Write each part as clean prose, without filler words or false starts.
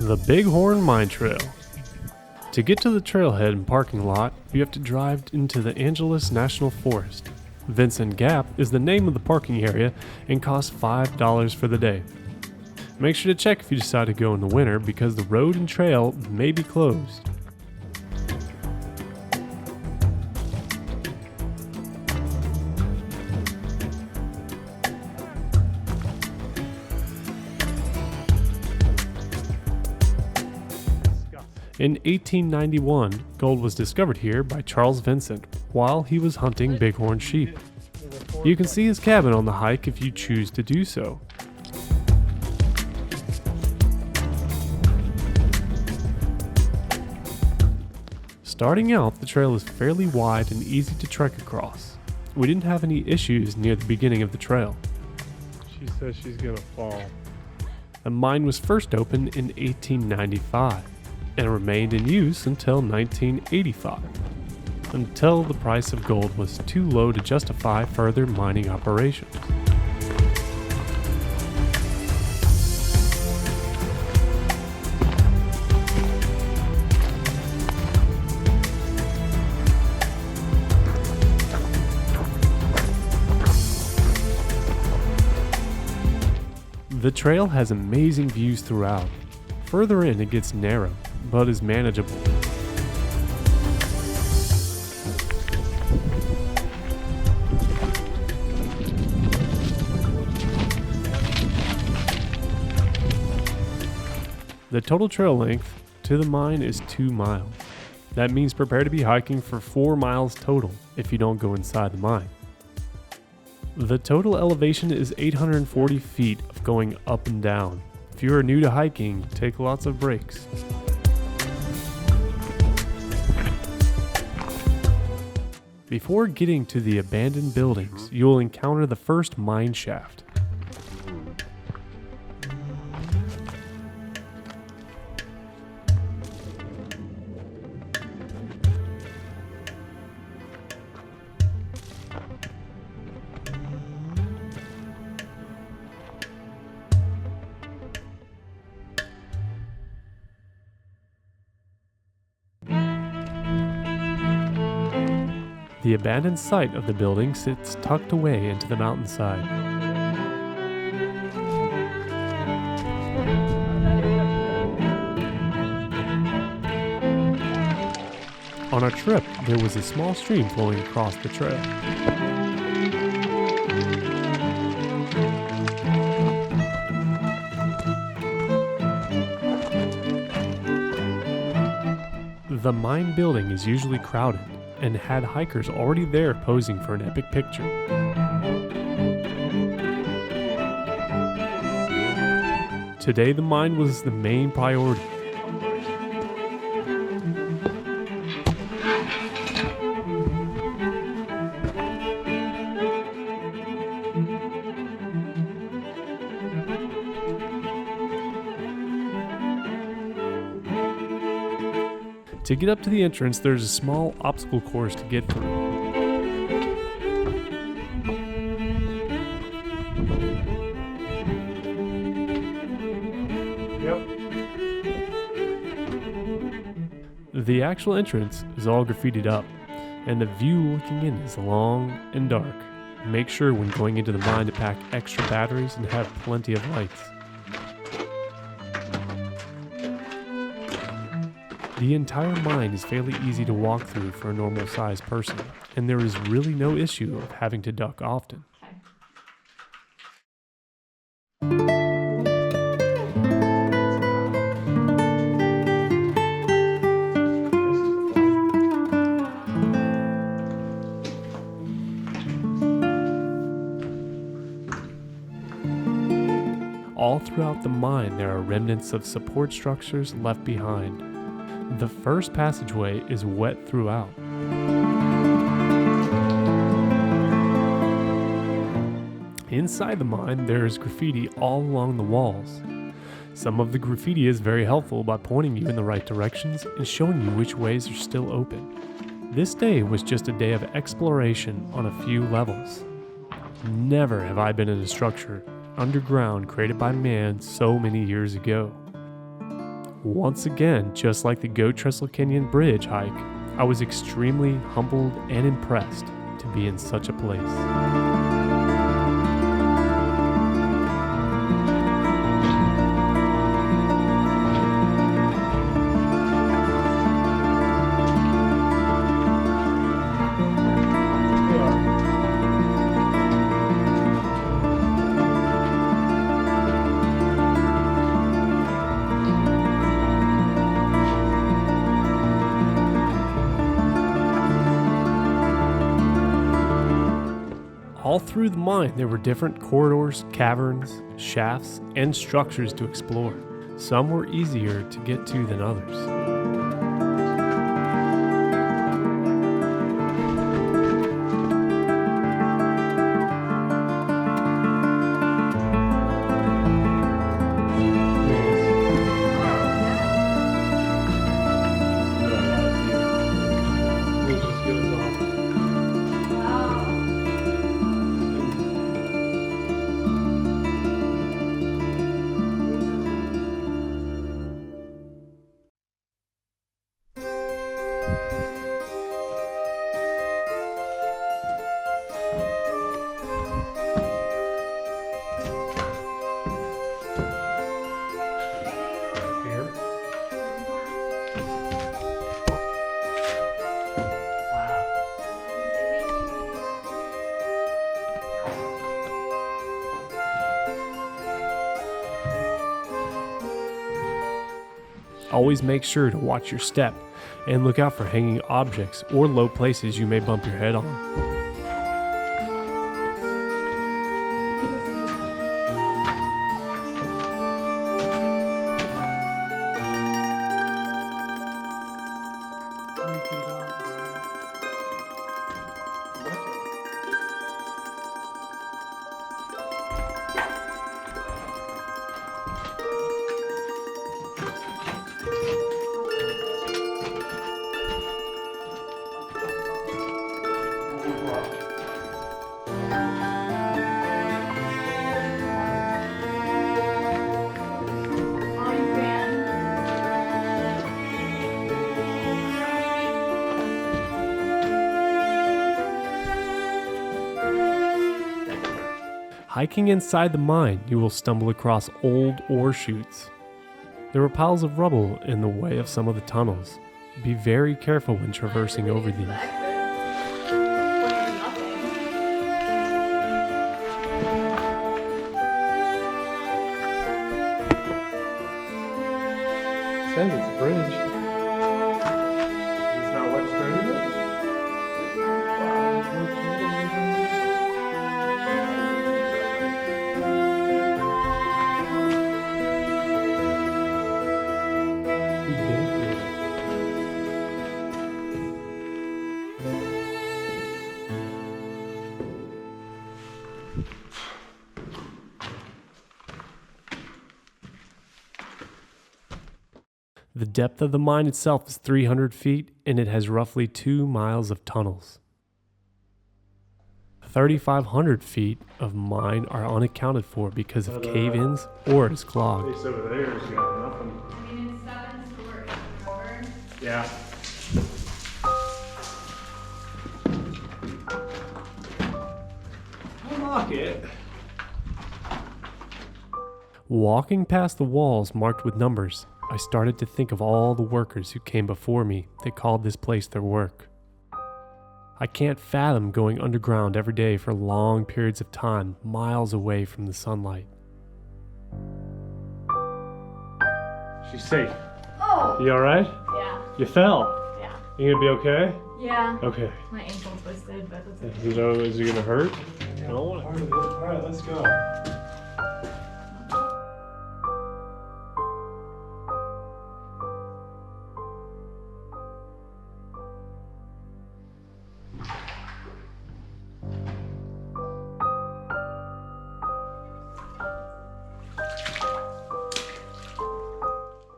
The Bighorn Mine Trail. To get to the trailhead and parking lot, you have to drive into the Angeles National Forest. Vincent Gap is the name of the parking area and costs $5 for the day. Make sure to check if you decide to go in the winter because the road and trail may be closed. In 1891, gold was discovered here by Charles Vincent while he was hunting bighorn sheep. You can see his cabin on the hike if you choose to do so. Starting out, the trail is fairly wide and easy to trek across. We didn't have any issues near the beginning of the trail. She says she's gonna fall. The mine was first opened in 1895 and remained in use until 1985, until the price of gold was too low to justify further mining operations. The trail has amazing views throughout. Further in, it gets narrow, but is manageable. The total trail length to the mine is 2 miles. That means prepare to be hiking for 4 miles total if you don't go inside the mine. The total elevation is 840 feet of going up and down. If you are new to hiking, take lots of breaks. Before getting to the abandoned buildings, you will encounter the first mine shaft. The abandoned site of the building sits tucked away into the mountainside. On our trip, there was a small stream flowing across the trail. The mine building is usually crowded and had hikers already there posing for an epic picture. Today, the mine was the main priority. To get up to the entrance, there's a small obstacle course to get through. Yep. The actual entrance is all graffitied up, and the view looking in is long and dark. Make sure when going into the mine to pack extra batteries and have plenty of lights. The entire mine is fairly easy to walk through for a normal-sized person, and there is really no issue of having to duck often. All throughout the mine, there are remnants of support structures left behind. The first passageway is wet throughout. Inside the mine, there is graffiti all along the walls. Some of the graffiti is very helpful by pointing you in the right directions and showing you which ways are still open. This day was just a day of exploration on a few levels. Never have I been in a structure underground created by man so many years ago. Once again, just like the Go Trestle Canyon Bridge hike, I was extremely humbled and impressed to be in such a place. All through the mine, there were different corridors, caverns, shafts, and structures to explore. Some were easier to get to than others. Always make sure to watch your step and look out for hanging objects or low places you may bump your head on. Hiking inside the mine, you will stumble across old ore chutes. There were piles of rubble in the way of some of the tunnels. Be very careful when traversing over these. Says it's a bridge. Is that what started it? The depth of the mine itself is 300 feet, and it has roughly 2 miles of tunnels. 3,500 feet of mine are unaccounted for because of cave-ins or is clogged. Place over there has got nothing. I mean, it's 7 stories, remember? Yeah. Unlock it. Walking past the walls marked with numbers, I started to think of all the workers who came before me that called this place their work. I can't fathom going underground every day for long periods of time, miles away from the sunlight. She's safe. Oh! You alright? Yeah, You fell. yeah. You gonna be okay? Yeah. Okay. My ankle twisted, but that's okay. Is it gonna hurt? I don't want it. Alright, let's go.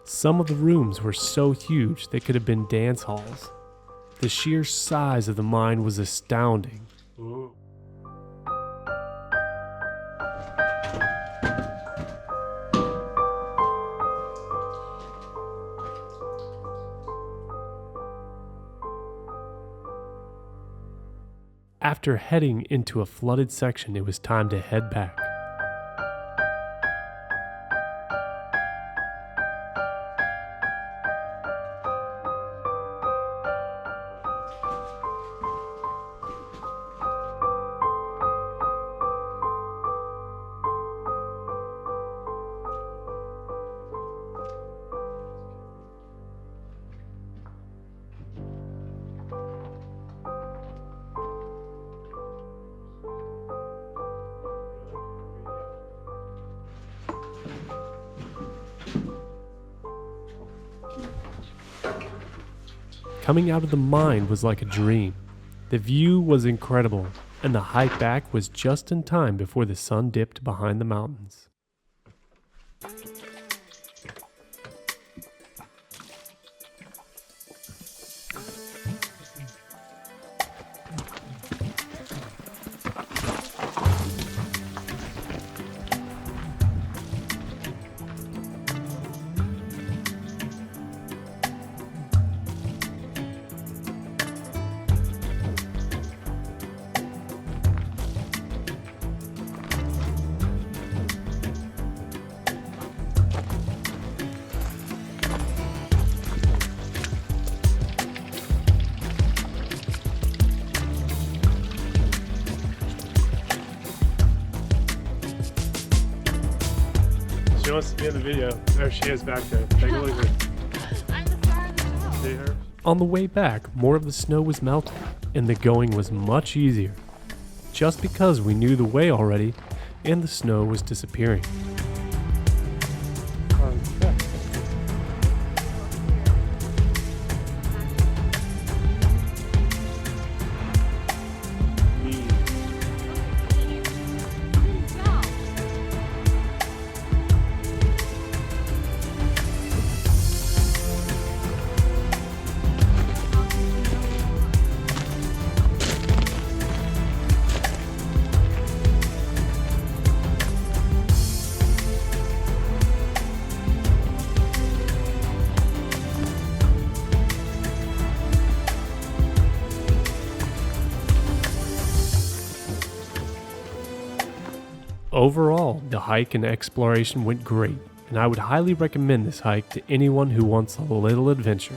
Some of the rooms were so huge they could have been dance halls. The sheer size of the mine was astounding. Ooh. after heading into a flooded section, it was time to head back. Coming out of the mine was like a dream. The view was incredible, and the hike back was just in time before the sun dipped behind the mountains. She wants to be in the video. There she is back there. Take a look at her. I'm the star of the show. See her? On the way back, more of the snow was melting, and the going was much easier, just because we knew the way already, and the snow was disappearing. Yeah. Overall, the hike and exploration went great, and I would highly recommend this hike to anyone who wants a little adventure.